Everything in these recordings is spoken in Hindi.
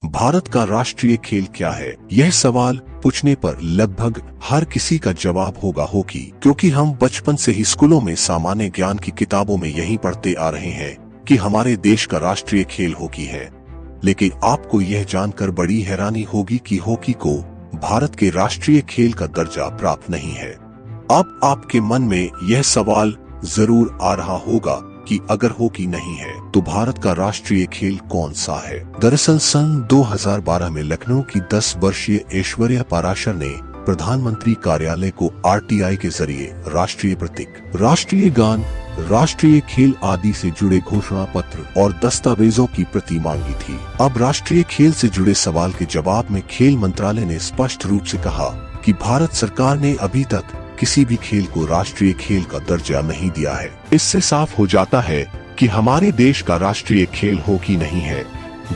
भारत का राष्ट्रीय खेल क्या है? यह सवाल पूछने पर लगभग हर किसी का जवाब होगा हॉकी, क्योंकि हम बचपन से ही स्कूलों में सामान्य ज्ञान की किताबों में यही पढ़ते आ रहे हैं कि हमारे देश का राष्ट्रीय खेल हॉकी है। लेकिन आपको यह जानकर बड़ी हैरानी होगी कि हॉकी को भारत के राष्ट्रीय खेल का दर्जा प्राप्त नहीं है। अब आपके मन में यह सवाल जरूर आ रहा होगा कि अगर हॉकी नहीं है तो भारत का राष्ट्रीय खेल कौन सा है? दरअसल सन 2012 में लखनऊ की 10 वर्षीय ऐश्वर्या पराशर ने प्रधानमंत्री कार्यालय को आरटीआई के जरिए राष्ट्रीय प्रतीक, राष्ट्रीय गान, राष्ट्रीय खेल आदि से जुड़े घोषणा पत्र और दस्तावेजों की प्रति मांगी थी। अब राष्ट्रीय खेल से जुड़े सवाल के जवाब में खेल मंत्रालय ने स्पष्ट रूप से कहा कि भारत सरकार ने अभी तक किसी भी खेल को राष्ट्रीय खेल का दर्जा नहीं दिया है। इससे साफ हो जाता है कि हमारे देश का राष्ट्रीय खेल हॉकी नहीं है,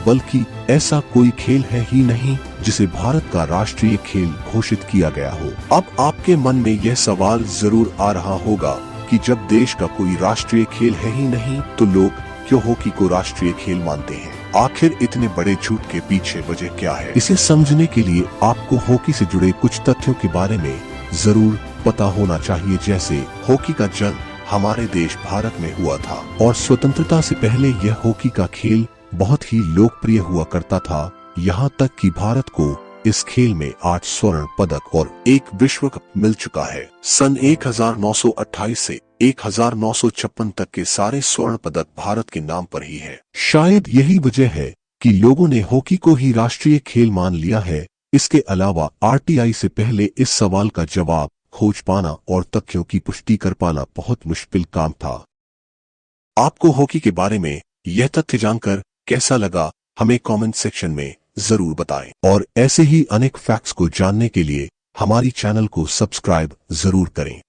बल्कि ऐसा कोई खेल है ही नहीं जिसे भारत का राष्ट्रीय खेल घोषित किया गया हो। अब आपके मन में यह सवाल जरूर आ रहा होगा कि जब देश का कोई राष्ट्रीय खेल है ही नहीं तो लोग क्यों हॉकी को राष्ट्रीय खेल मानते हैं? आखिर इतने बड़े झूठ के पीछे वजह क्या है? इसे समझने के लिए आपको हॉकी से जुड़े कुछ तथ्यों के बारे में जरूर पता होना चाहिए। जैसे हॉकी का जन्म हमारे देश भारत में हुआ था और स्वतंत्रता से पहले यह हॉकी का खेल बहुत ही लोकप्रिय हुआ करता था। यहाँ तक कि भारत को इस खेल में 8 स्वर्ण पदक और 1 विश्व कप मिल चुका है। सन 1928 से 1956 तक के सारे स्वर्ण पदक भारत के नाम पर ही है। शायद यही वजह है कि लोगों ने हॉकी को ही राष्ट्रीय खेल मान लिया है। इसके अलावा आरटीआई से पहले इस सवाल का जवाब खोज पाना और तथ्यों की पुष्टि कर पाना बहुत मुश्किल काम था। आपको हॉकी के बारे में यह तथ्य जानकर कैसा लगा, हमें कमेंट सेक्शन में जरूर बताएं। और ऐसे ही अनेक फैक्ट्स को जानने के लिए हमारी चैनल को सब्सक्राइब जरूर करें।